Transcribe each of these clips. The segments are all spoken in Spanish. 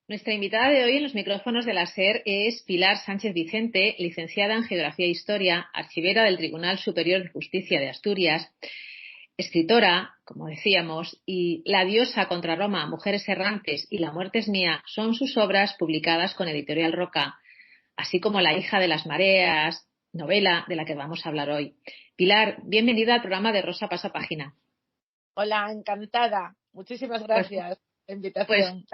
Nuestra invitada de hoy en los micrófonos de la SER es Pilar Sánchez Vicente, licenciada en Geografía e Historia, archivera del Tribunal Superior de Justicia de Asturias, escritora, como decíamos, y La diosa contra Roma, Mujeres errantes y La muerte es mía son sus obras publicadas con Editorial Roca, así como La hija de las mareas, novela de la que vamos a hablar hoy. Pilar, bienvenida al programa de Rosa Pasa Página. Hola, encantada. Muchísimas gracias por la invitación.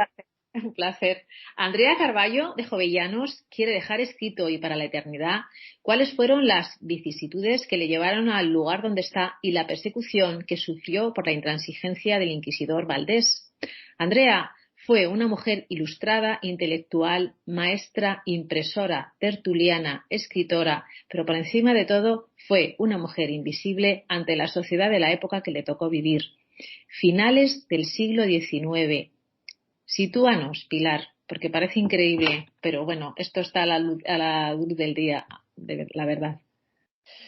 Un placer. Andrea Carballo, de Jovellanos, quiere dejar escrito y para la eternidad cuáles fueron las vicisitudes que le llevaron al lugar donde está y la persecución que sufrió por la intransigencia del inquisidor Valdés. Andrea fue una mujer ilustrada, intelectual, maestra, impresora, tertuliana, escritora, pero por encima de todo fue una mujer invisible ante la sociedad de la época que le tocó vivir. Finales del siglo XIX. Sitúanos, Pilar, porque parece increíble, pero bueno, esto está a la luz del día, la verdad.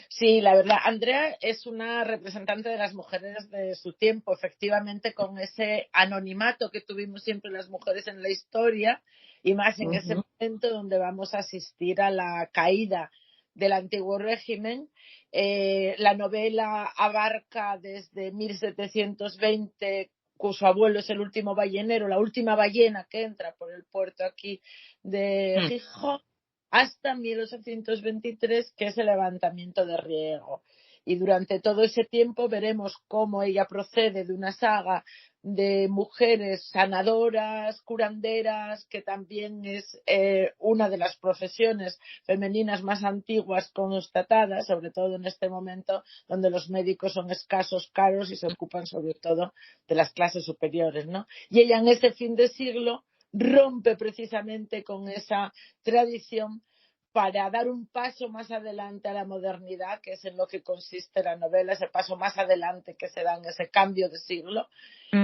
Sí, la verdad, Andrea es una representante de las mujeres de su tiempo, efectivamente, con ese anonimato que tuvimos siempre las mujeres en la historia, y más en ese momento donde vamos a asistir a la caída del antiguo régimen. La novela abarca desde 1720, cuyo abuelo es el último ballenero, la última ballena que entra por el puerto aquí de Gijón, hasta 1823, que es el levantamiento de Riego. Y durante todo ese tiempo veremos cómo ella procede de una saga de mujeres sanadoras, curanderas, que también es una de las profesiones femeninas más antiguas constatadas, sobre todo en este momento donde los médicos son escasos, caros y se ocupan sobre todo de las clases superiores, ¿no? Y ella en ese fin de siglo rompe precisamente con esa tradición para dar un paso más adelante a la modernidad, que es en lo que consiste la novela, ese paso más adelante que se da en ese cambio de siglo.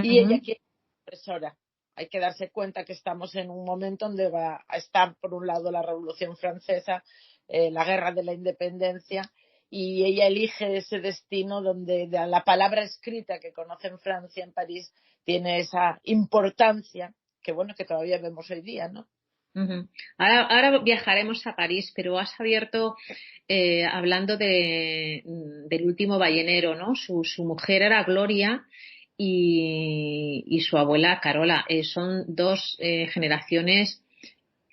Y ella quiere ser impresora. Hay que darse cuenta que estamos en un momento donde va a estar, por un lado, la Revolución Francesa, la Guerra de la Independencia, y ella elige ese destino donde la palabra escrita que conoce en Francia, en París, tiene esa importancia que, bueno, que todavía vemos hoy día, ¿no? Ahora viajaremos a París, pero has abierto hablando del último ballenero, ¿no? Su mujer era Gloria y su abuela Carola. Son dos generaciones,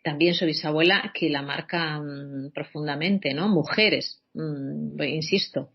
también su bisabuela, que la marcan profundamente, ¿no? Mujeres, insisto.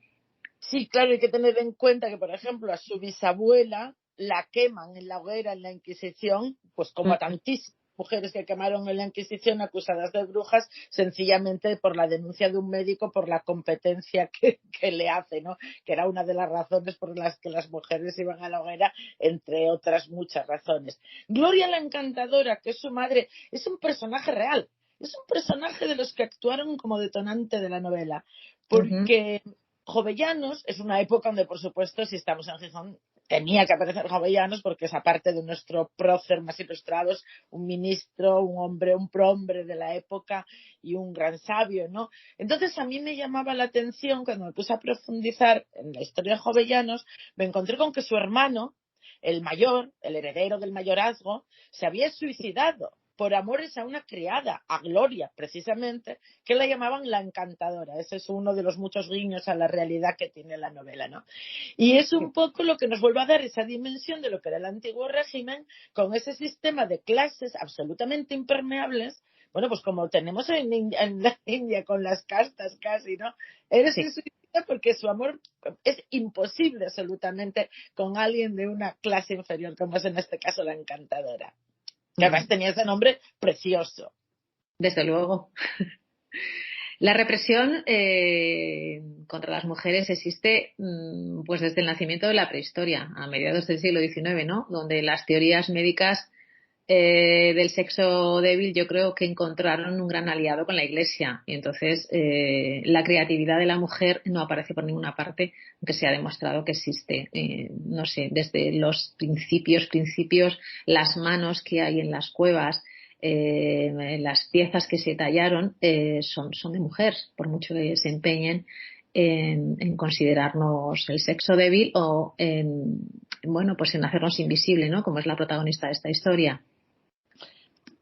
Sí, claro, hay que tener en cuenta que, por ejemplo, a su bisabuela la queman en la hoguera en la Inquisición, pues como a tantísimas mujeres que quemaron en la Inquisición acusadas de brujas, sencillamente por la denuncia de un médico por la competencia que le hace, ¿no? Que era una de las razones por las que las mujeres iban a la hoguera, entre otras muchas razones. Gloria la Encantadora, que es su madre, es un personaje real, es un personaje de los que actuaron como detonante de la novela, porque Jovellanos es una época donde, por supuesto, si estamos en Gijón, tenía que aparecer Jovellanos, porque es, aparte de nuestro prócer más ilustrados, un ministro, un hombre, un prohombre de la época y un gran sabio, ¿no? Entonces a mí me llamaba la atención, cuando me puse a profundizar en la historia de Jovellanos, me encontré con que su hermano, el mayor, el heredero del mayorazgo, se había suicidado por amores a una criada, a Gloria, precisamente, que la llamaban la Encantadora. Ese es uno de los muchos guiños a la realidad que tiene la novela, ¿no? Y es un poco lo que nos vuelve a dar esa dimensión de lo que era el antiguo régimen, con ese sistema de clases absolutamente impermeables. Bueno, pues como tenemos en la India con las castas casi, ¿no? Eres suicida porque su amor es imposible absolutamente con alguien de una clase inferior, como es en este caso la Encantadora. Que además tenía ese nombre precioso. Desde luego. La represión contra las mujeres existe pues desde el nacimiento de la prehistoria, a mediados del siglo XIX, ¿no? Donde las teorías médicas del sexo débil yo creo que encontraron un gran aliado con la Iglesia. Y entonces la creatividad de la mujer no aparece por ninguna parte, aunque se ha demostrado que existe. No sé, desde los principios, las manos que hay en las cuevas, las piezas que se tallaron son de mujer, por mucho que se empeñen en considerarnos el sexo débil o en hacernos invisible, ¿no? Como es la protagonista de esta historia.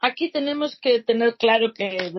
aquí tenemos que tener claro que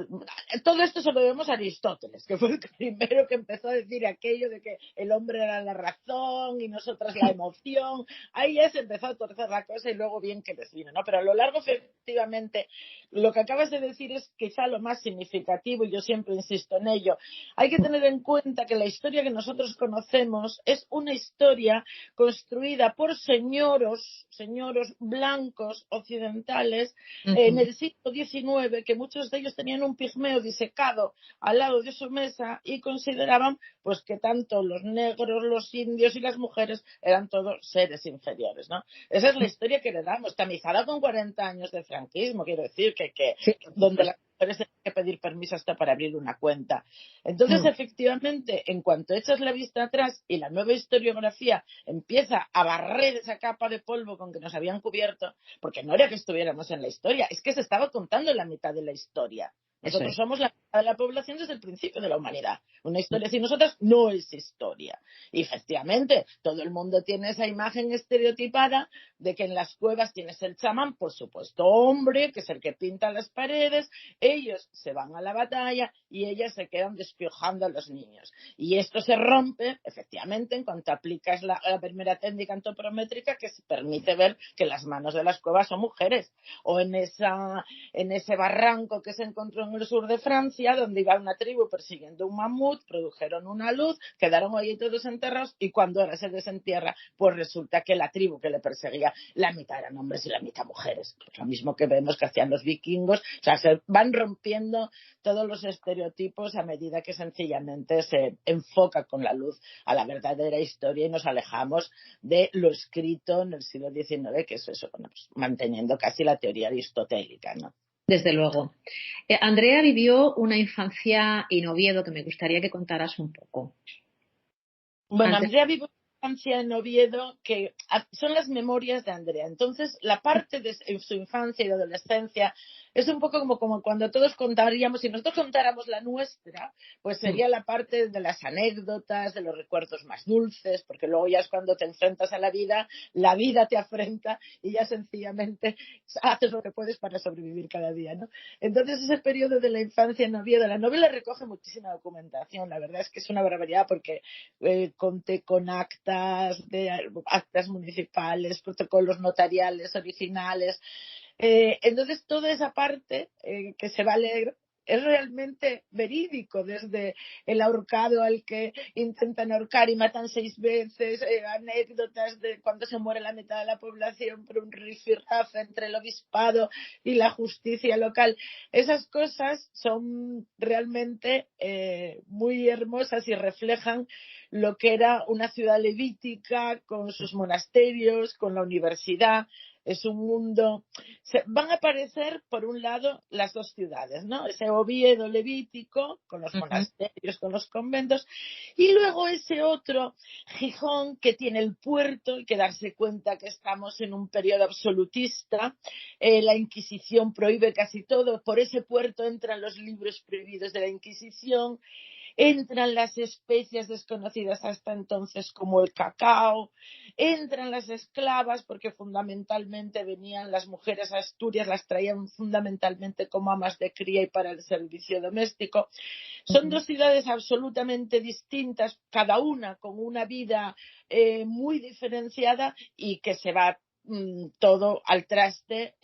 todo esto se lo debemos a Aristóteles, que fue el primero que empezó a decir aquello de que el hombre era la razón y nosotras la emoción. Ahí ya se empezó a torcer la cosa y luego bien que les vino, ¿no? Pero a lo largo, efectivamente, lo que acabas de decir es quizá lo más significativo y yo siempre insisto en ello. Hay que tener en cuenta que la historia que nosotros conocemos es una historia construida por señoros blancos occidentales en el siglo XIX, que muchos de ellos tenían un pigmeo disecado al lado de su mesa y consideraban pues que tanto los negros, los indios y las mujeres eran todos seres inferiores, ¿no? Esa es la historia que le damos, tamizada con 40 años de franquismo, quiero decir, que Sí, donde las mujeres tienen que pedir permiso hasta para abrir una cuenta. Entonces, efectivamente, en cuanto echas la vista atrás y la nueva historiografía empieza a barrer esa capa de polvo con que nos habían cubierto, porque no era que estuviéramos en la historia, es que se estaba contando la mitad de la historia. eso Nosotros es. somos la mitad de la población desde el principio de la humanidad. Una historia sin nosotras no es historia. Y efectivamente, todo el mundo tiene esa imagen estereotipada de que en las cuevas tienes el chamán, por supuesto, hombre, que es el que pinta las paredes, ellos se van a la batalla y ellas se quedan despiojando a los niños. Y esto se rompe, efectivamente, en cuanto aplicas la primera técnica antropométrica que se permite ver que las manos de las cuevas son mujeres. O en ese barranco que se encontró en el sur de Francia, donde iba una tribu persiguiendo un mamut, produjeron una luz, quedaron ahí todos enterrados y cuando ahora se desentierra, pues resulta que la tribu que le perseguía, la mitad eran hombres y la mitad mujeres. Pues lo mismo que vemos que hacían los vikingos, o sea, se van rompiendo todos los estereotipos a medida que sencillamente se enfoca con la luz a la verdadera historia y nos alejamos de lo escrito en el siglo XIX, que es eso, bueno, pues manteniendo casi la teoría aristotélica, ¿no? Desde luego. Andrea vivió una infancia en Oviedo que me gustaría que contaras un poco. Bueno, Antes. Andrea vive una infancia en Oviedo que son las memorias de Andrea. Entonces, la parte de su infancia y de adolescencia es un poco como cuando todos contaríamos, si nosotros contáramos la nuestra, pues sería la parte de las anécdotas, de los recuerdos más dulces, porque luego ya es cuando te enfrentas a la vida te afrenta y ya sencillamente haces lo que puedes para sobrevivir cada día, ¿no? Entonces, ese periodo de la infancia en Oviedo, la novela recoge muchísima documentación, la verdad es que es una barbaridad porque conté con actas municipales, protocolos notariales originales. Entonces, toda esa parte que se va a leer es realmente verídico, desde el ahorcado al que intentan ahorcar y matan 6 veces, anécdotas de cuando se muere la mitad de la población por un rifirrafe entre el obispado y la justicia local. Esas cosas son realmente muy hermosas y reflejan lo que era una ciudad levítica con sus monasterios, con la universidad. Es un mundo. Van a aparecer, por un lado, las dos ciudades, ¿no? Ese Oviedo levítico, con los monasterios, con los conventos, y luego ese otro Gijón que tiene el puerto, y que darse cuenta que estamos en un periodo absolutista. La Inquisición prohíbe casi todo, por ese puerto entran los libros prohibidos de la Inquisición, entran las especias desconocidas hasta entonces como el cacao, entran las esclavas porque fundamentalmente venían las mujeres a Asturias, las traían fundamentalmente como amas de cría y para el servicio doméstico. Son dos ciudades absolutamente distintas, cada una con una vida muy diferenciada y que se va todo al traste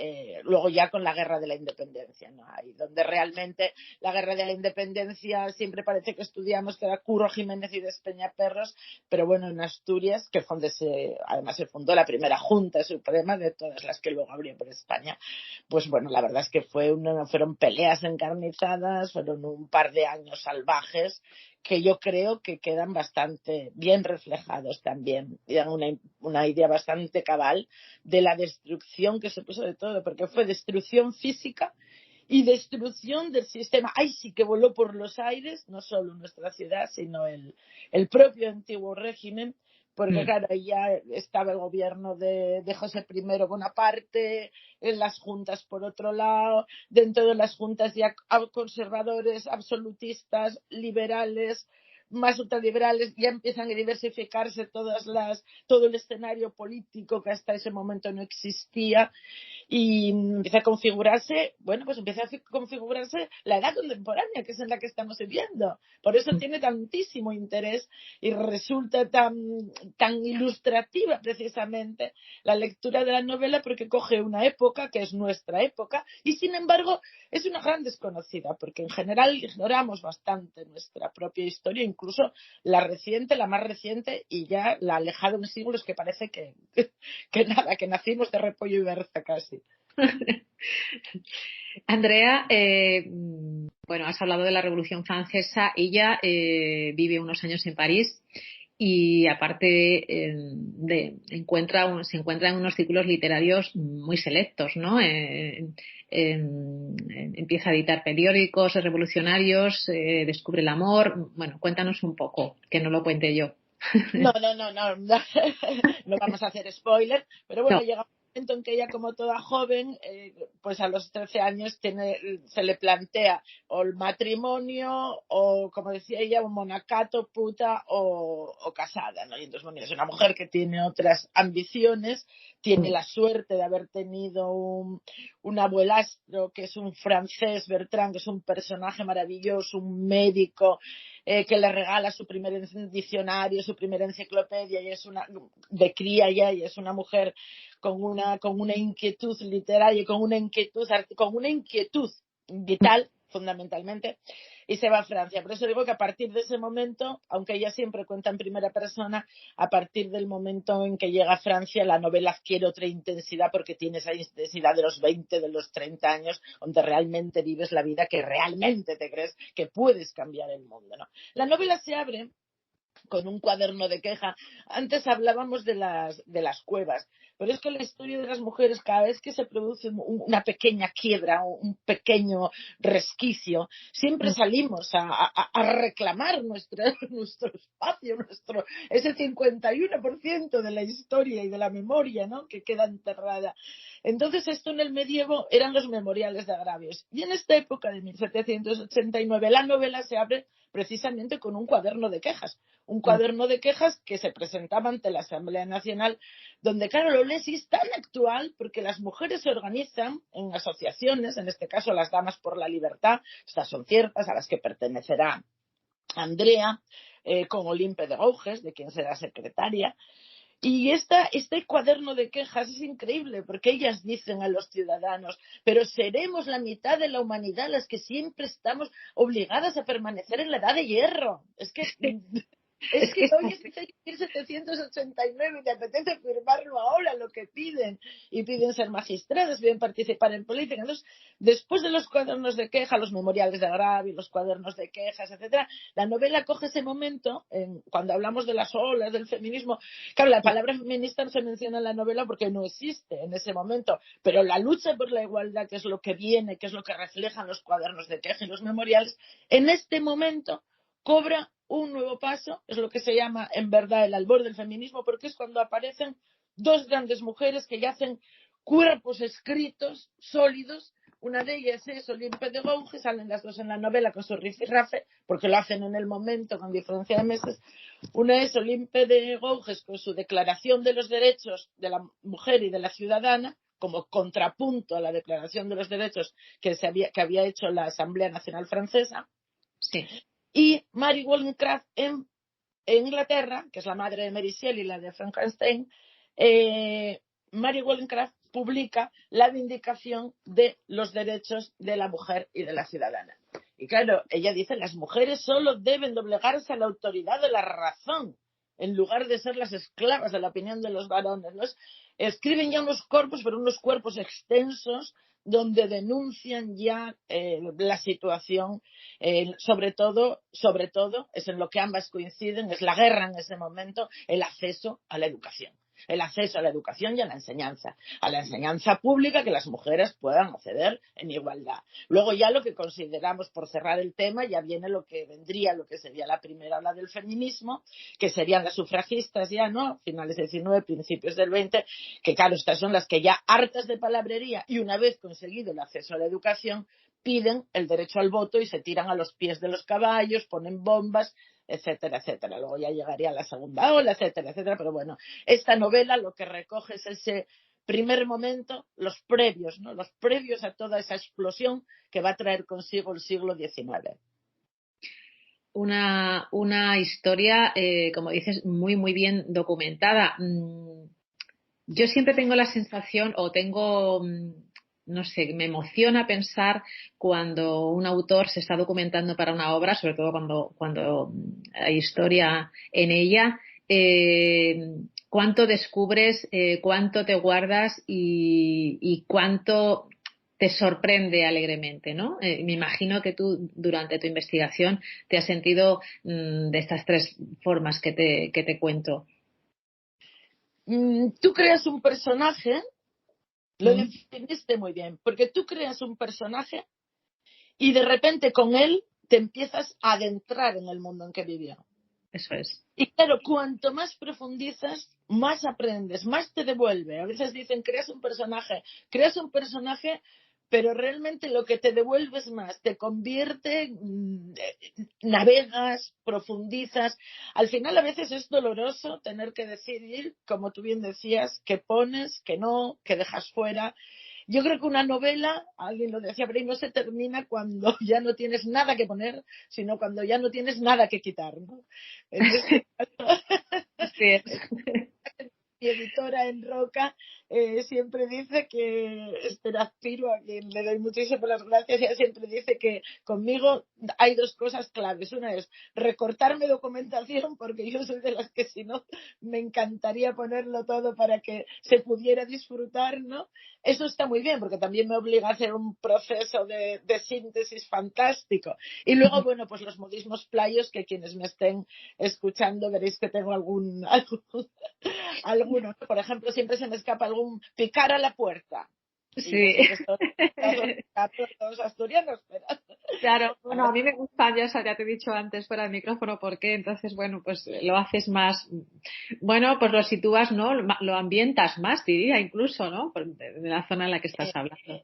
luego ya con la guerra de la independencia, ¿no? Ahí donde realmente la guerra de la independencia siempre parece que estudiamos que era Curro Jiménez y Despeñaperros, pero bueno, en Asturias, que fue donde además se fundó la primera Junta Suprema de todas las que luego habría por España, pues bueno, la verdad es que fueron peleas encarnizadas, fueron un par de años salvajes que yo creo que quedan bastante bien reflejados también, y dan una idea bastante cabal de la destrucción que se puso de todo, porque fue destrucción física y destrucción del sistema. Ay, sí que voló por los aires, no solo nuestra ciudad, sino el propio antiguo régimen, porque claro, ahí ya estaba el gobierno de José I Bonaparte, en las juntas por otro lado, dentro de las juntas ya conservadores, absolutistas, liberales, más ultraliberales, ya empiezan a diversificarse todo el escenario político que hasta ese momento no existía, y empieza a configurarse, la edad contemporánea, que es en la que estamos viviendo. Por eso tiene tantísimo interés y resulta tan ilustrativa precisamente la lectura de la novela, porque coge una época que es nuestra época y sin embargo es una gran desconocida, porque en general ignoramos bastante nuestra propia historia, incluso la más reciente, y ya la alejada en siglos, que parece que nada, que nacimos de repollo y berza casi. Andrea, bueno, has hablado de la Revolución Francesa. Ella vive unos años en París y aparte se encuentra en unos círculos literarios muy selectos, ¿no? Empieza a editar periódicos revolucionarios, descubre el amor. Bueno, cuéntanos un poco, que no lo cuente yo. No vamos a hacer spoiler, pero bueno, No. llega un momento en que ella, como toda joven, pues a los 13 años se le plantea o el matrimonio o, como decía ella, un monacato, puta o casada, ¿no? Y entonces, bueno, es una mujer que tiene otras ambiciones, tiene la suerte de haber tenido un abuelastro que es un francés, Bertrand, que es un personaje maravilloso, un médico, que le regala su primer diccionario, su primera enciclopedia, y es de cría ya, y es una mujer con una inquietud literaria, con una inquietud vital, fundamentalmente, y se va a Francia. Por eso digo que a partir de ese momento, aunque ella siempre cuenta en primera persona, a partir del momento en que llega a Francia, la novela adquiere otra intensidad, porque tiene esa intensidad de los 20, de los 30 años, donde realmente vives la vida que realmente te crees que puedes cambiar el mundo, ¿no? La novela se abre con un cuaderno de queja. Antes hablábamos de las cuevas, pero es que la historia de las mujeres, cada vez que se produce una pequeña quiebra, un pequeño resquicio, siempre salimos a reclamar nuestro espacio, ese 51% de la historia y de la memoria, ¿no?, que queda enterrada. Entonces, esto en el medievo eran los memoriales de agravios. Y en esta época de 1789, la novela se abre precisamente con un cuaderno de quejas. Un cuaderno de quejas que se presentaba ante la Asamblea Nacional, donde, claro, lo lees y es tan actual, porque las mujeres se organizan en asociaciones, en este caso las Damas por la Libertad, estas son ciertas, a las que pertenecerá Andrea, con Olympe de Gouges, de quien será secretaria. Y este cuaderno de quejas es increíble, porque ellas dicen a los ciudadanos: pero seremos la mitad de la humanidad las que siempre estamos obligadas a permanecer en la edad de hierro. Es que hoy es 1789 y te apetece firmarlo ahora, lo que piden. Y piden ser magistradas, piden participar en política. Entonces, después de los cuadernos de queja, los memoriales de agravio, los cuadernos de quejas, etcétera, la novela coge ese momento, cuando hablamos de las olas del feminismo. Claro, la palabra feminista no se menciona en la novela porque no existe en ese momento, pero la lucha por la igualdad, que es lo que viene, que es lo que reflejan los cuadernos de queja y los memoriales, en este momento cobra un nuevo paso. Es lo que se llama en verdad el albor del feminismo, porque es cuando aparecen dos grandes mujeres que ya hacen cuerpos escritos, sólidos. Una de ellas es Olympe de Gouges, salen las dos en la novela con su rifirrafe, porque lo hacen en el momento con diferencia de meses. Una es Olympe de Gouges con su Declaración de los Derechos de la Mujer y de la Ciudadana, como contrapunto a la Declaración de los Derechos que había hecho la Asamblea Nacional Francesa. Sí. Y Mary Wollstonecraft en Inglaterra, que es la madre de Mary Shelley y la de Frankenstein. Mary Wollstonecraft publica la Vindicación de los Derechos de la Mujer y de la Ciudadana. Y claro, ella dice: las mujeres solo deben doblegarse a la autoridad de la razón, en lugar de ser las esclavas de la opinión de los varones, ¿no? Escriben ya unos corpus, pero unos cuerpos extensos, donde denuncian ya la situación, sobre todo, es en lo que ambas coinciden, es la guerra en ese momento, el acceso a la educación. El acceso a la educación y a la enseñanza pública, que las mujeres puedan acceder en igualdad. Luego ya lo que consideramos, por cerrar el tema, ya viene lo que sería la primera ola del feminismo, que serían las sufragistas ya, ¿no?, finales del 19, principios del 20, que claro, estas son las que ya, hartas de palabrería y una vez conseguido el acceso a la educación, piden el derecho al voto y se tiran a los pies de los caballos, ponen bombas etcétera, etcétera. Luego ya llegaría la segunda ola, etcétera, etcétera. Pero bueno, esta novela lo que recoge es ese primer momento, los previos, ¿no? Los previos a toda esa explosión que va a traer consigo el siglo XIX. Una historia, como dices, muy, muy bien documentada. Yo siempre tengo la sensación o tengo, no sé, me emociona pensar cuando un autor se está documentando para una obra, sobre todo cuando hay historia en ella, cuánto descubres, cuánto te guardas y cuánto te sorprende alegremente, ¿no? Me imagino que tú durante tu investigación te has sentido de estas tres formas que te cuento. Tú creas un personaje, lo ¿Mm? definiste muy bien, porque tú creas un personaje y de repente con él te empiezas a adentrar en el mundo en que vivió. Eso es. Y claro, cuanto más profundizas, más aprendes, más te devuelve. A veces dicen, creas un personaje, pero realmente lo que te devuelve es más, te convierte, navegas, profundizas. Al final a veces es doloroso tener que decidir, como tú bien decías, qué pones, qué no, qué dejas fuera. Yo creo que una novela, alguien lo decía, pero no se termina cuando ya no tienes nada que poner, sino cuando ya no tienes nada que quitar, ¿no? En este caso, Así es. mi editora en Roca siempre dice que Esther Piro, a quien le doy muchísimas las gracias, ella siempre dice que conmigo hay dos cosas claves. Una es recortarme documentación, porque yo soy de las que si no me encantaría ponerlo todo para que se pudiera disfrutar, ¿no? Eso está muy bien, porque también me obliga a hacer un proceso de síntesis fantástico. Y luego, bueno, pues los modismos playos, que quienes me estén escuchando veréis que tengo alguno. Por ejemplo, siempre se me escapa algún picar a la puerta. Y yo Sí. sé que esto todos asturianos, pero Claro, bueno, a mí me gusta, ya te he dicho antes fuera del micrófono por qué, entonces, bueno, pues lo haces más, bueno, pues lo sitúas, ¿no? Lo ambientas más, diría incluso, ¿no? De la zona en la que estás hablando.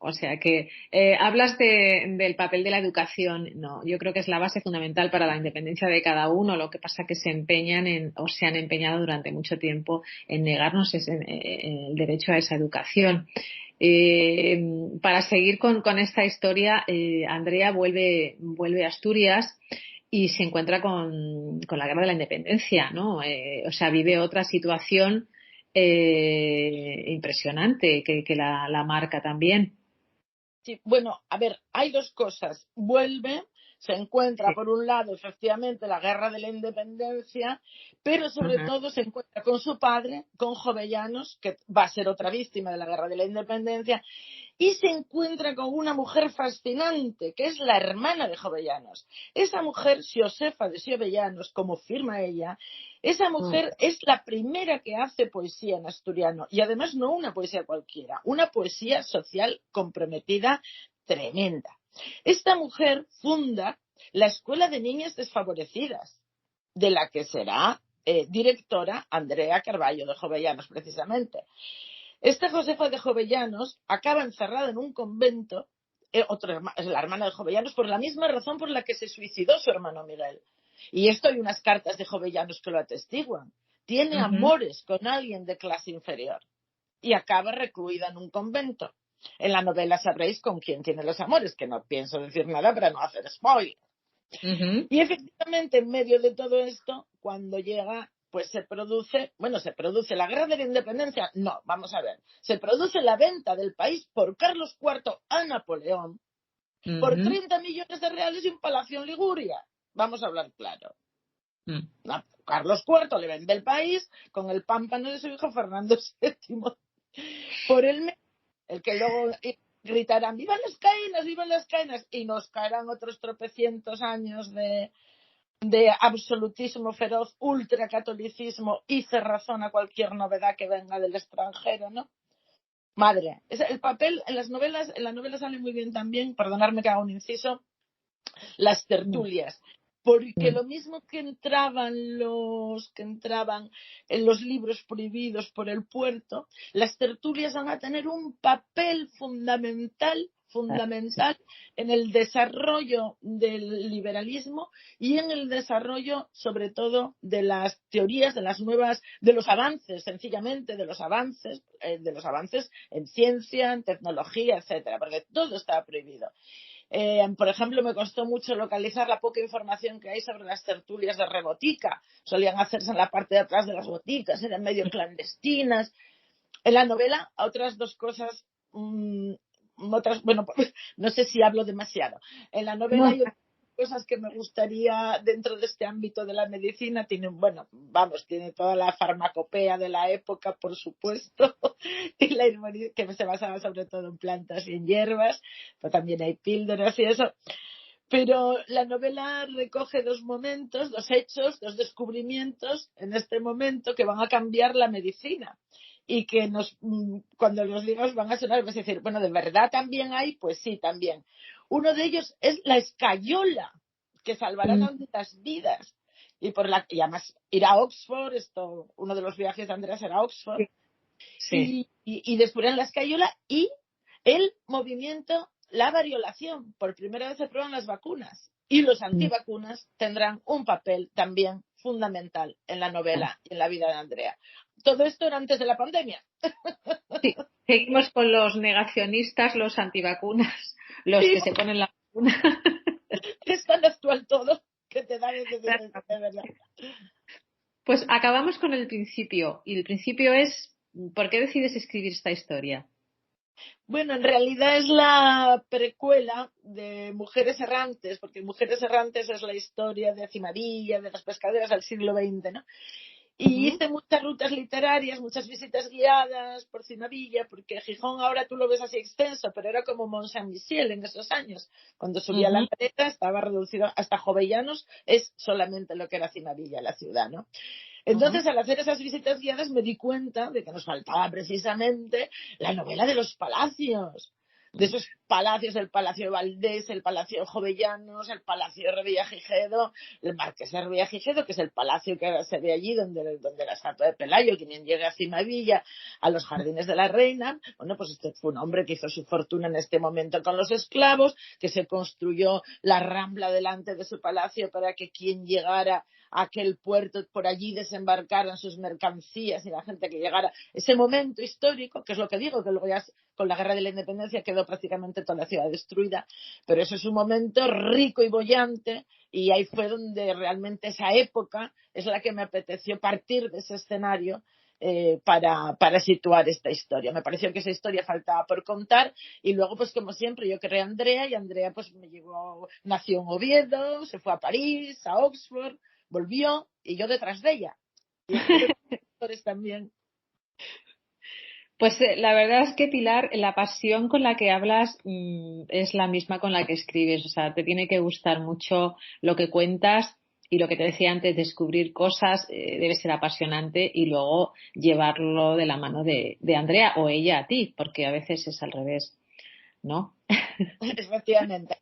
O sea que hablas del papel de la educación, no, yo creo que es la base fundamental para la independencia de cada uno. Lo que pasa que se empeñan o se han empeñado durante mucho tiempo en negarnos el derecho a esa educación. Para seguir con esta historia, Andrea vuelve a Asturias y se encuentra con la guerra de la independencia, ¿no? O sea, vive otra situación impresionante que la marca también. sí, bueno, a ver, hay dos cosas. Vuelve, se encuentra Sí. por un lado efectivamente la guerra de la independencia, pero sobre Ajá. todo se encuentra con su padre, con Jovellanos, que va a ser otra víctima de la guerra de la independencia, y se encuentra con una mujer fascinante, que es la hermana de Jovellanos. Esa mujer, Josefa de Jovellanos, como firma ella, esa Mm. mujer es la primera que hace poesía en asturiano, y además no una poesía cualquiera, una poesía social comprometida tremenda. Esta mujer funda la Escuela de Niñas Desfavorecidas, de la que será directora Andrea Carballo de Jovellanos, precisamente. Esta Josefa de Jovellanos acaba encerrada en un convento, es la hermana de Jovellanos, por la misma razón por la que se suicidó su hermano Miguel. Y esto hay unas cartas de Jovellanos que lo atestiguan. Tiene Ujú. amores con alguien de clase inferior y acaba recluida en un convento. En la novela sabréis con quién tiene los amores, que no pienso decir nada para no hacer spoiler. Ujú. Y efectivamente, en medio de todo esto, cuando llega, pues se produce la guerra de la independencia. No, vamos a ver. Se produce la venta del país por Carlos IV a Napoleón por Ujú. 30 millones de reales y un palacio en Liguria. Vamos a hablar claro. Mm. Carlos IV le vende el país con el pámpano de su hijo Fernando VII por el que luego gritarán vivan las caenas, y nos caerán otros tropecientos años de absolutismo feroz, ultracatolicismo y cerrazón a cualquier novedad que venga del extranjero, ¿no? Madre, el papel en las novelas sale muy bien también, perdonadme que haga un inciso, las Mm. tertulias, porque Mm. lo mismo que entraban en los libros prohibidos por el puerto, las tertulias van a tener un papel fundamental fundamental en el desarrollo del liberalismo y en el desarrollo, sobre todo, de las teorías, de las nuevas, de los avances, sencillamente, de los avances en ciencia, en tecnología, etcétera, porque todo estaba prohibido. Por ejemplo, me costó mucho localizar la poca información que hay sobre las tertulias de rebotica. Solían hacerse en la parte de atrás de las boticas, eran medio clandestinas. En la novela, otras dos cosas, bueno, no sé si hablo demasiado. En la novela hay otras cosas que me gustaría dentro de este ámbito de la medicina. Tiene toda la farmacopea de la época, por supuesto, y que se basaba sobre todo en plantas y en hierbas, pero también hay píldoras y eso. Pero la novela recoge dos momentos, dos hechos, dos descubrimientos en este momento que van a cambiar la medicina y que cuando los digas van a sonar, vas a decir, bueno, ¿de verdad también hay? Pues sí, también. Uno de ellos es la escayola, que salvará tantas vidas. Y además ir a Oxford, uno de los viajes de Andrés era Oxford, Sí. y descubrirán la escayola y el movimiento, la variolación. Por primera vez se prueban las vacunas y los antivacunas tendrán un papel también fundamental en la novela y en la vida de Andrea. Todo esto era antes de la pandemia. Sí, seguimos con los negacionistas, los antivacunas, los que se ponen la vacuna. Es tan actual todo que te da de verdad. Pues acabamos con el principio, y el principio es ¿por qué decides escribir esta historia? Bueno, en realidad es la precuela de Mujeres Errantes, porque Mujeres Errantes es la historia de Cimadilla, de las pescaderas del siglo XX, ¿no? Y hice muchas rutas literarias, muchas visitas guiadas por Cimavilla, porque Gijón ahora tú lo ves así extenso, pero era como Mont Saint-Michel en esos años. Cuando subía la maleta estaba reducido hasta Jovellanos, es solamente lo que era Cimavilla, la ciudad, ¿no? Entonces, al hacer esas visitas guiadas me di cuenta de que nos faltaba precisamente la novela de los palacios. De esos palacios, el Palacio de Valdés, el Palacio de Jovellanos, el Palacio de Revillagigedo, el Marqués de Revillagigedo, que es el palacio que se ve allí donde la estatua de Pelayo, quien llega a Cimavilla, a los Jardines de la Reina. Bueno, pues este fue un hombre que hizo su fortuna en este momento con los esclavos, que se construyó la rambla delante de su palacio para que quien llegara a aquel puerto por allí desembarcaran sus mercancías y la gente que llegara. Ese momento histórico, que es lo que digo, que luego ya con la guerra de la independencia quedó prácticamente toda la ciudad destruida, pero eso es un momento rico y boyante, y ahí fue donde realmente esa época es la que me apeteció partir de ese escenario para situar esta historia. Me pareció que esa historia faltaba por contar, y luego pues como siempre yo creé a Andrea, y Andrea pues nació en Oviedo, se fue a París, a Oxford, volvió y yo detrás de ella. Y espero que los lectores también. Pues la verdad es que, Pilar, la pasión con la que hablas es la misma con la que escribes. O sea, te tiene que gustar mucho lo que cuentas, y lo que te decía antes, descubrir cosas debe ser apasionante, y luego llevarlo de la mano de Andrea o ella a ti, porque a veces es al revés, ¿no? Efectivamente.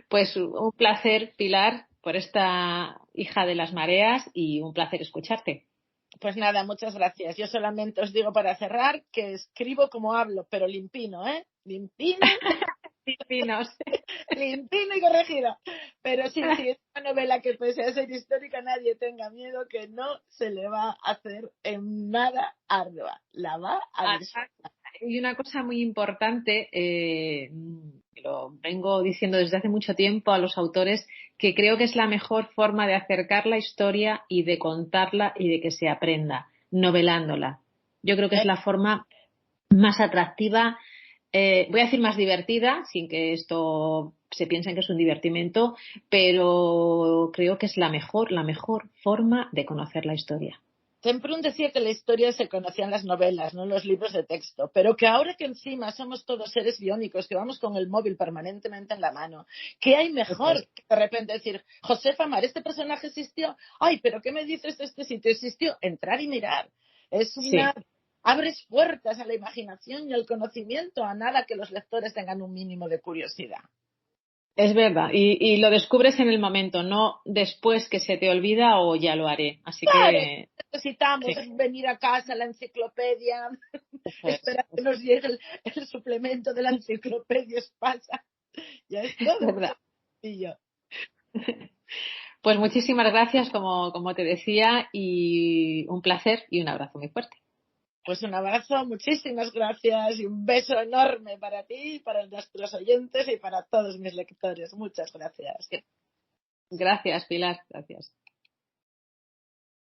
Pues un placer, Pilar, por esta hija de las mareas, y un placer escucharte. Pues nada, muchas gracias. Yo solamente os digo para cerrar que escribo como hablo, pero limpino, ¿eh? Limpino. Dinos. Limpino y corregido. Pero sí, es una novela que pese a ser histórica, nadie tenga miedo, que no se le va a hacer en nada ardua. La va a disfrutar. Y una cosa muy importante, lo vengo diciendo desde hace mucho tiempo a los autores, que creo que es la mejor forma de acercar la historia y de contarla y de que se aprenda, novelándola. Yo creo que es la forma más atractiva, voy a decir más divertida, sin que esto se piense en que es un divertimento, pero creo que es la mejor forma de conocer la historia. Temprún decía que la historia se conocía en las novelas, no en los libros de texto, pero que ahora que encima somos todos seres biónicos, que vamos con el móvil permanentemente en la mano, ¿qué hay mejor que de repente decir, Josefa Mar, este personaje existió? Ay, pero ¿qué me dices de este sitio? Existió. Entrar y mirar. Abres puertas a la imaginación y al conocimiento, a nada que los lectores tengan un mínimo de curiosidad. Es verdad, y lo descubres en el momento, no después que se te olvida o ya lo haré. Así Claro, que necesitamos sí, venir a casa, la enciclopedia, eso es, esperar que nos llegue el suplemento de la enciclopedia Espasa. Ya es es todo muy verdad. sencillo. Pues muchísimas gracias, como te decía, y un placer y un abrazo muy fuerte. Pues un abrazo, muchísimas gracias y un beso enorme para ti, para nuestros oyentes y para todos mis lectores. Muchas gracias. Gracias, Pilar, gracias.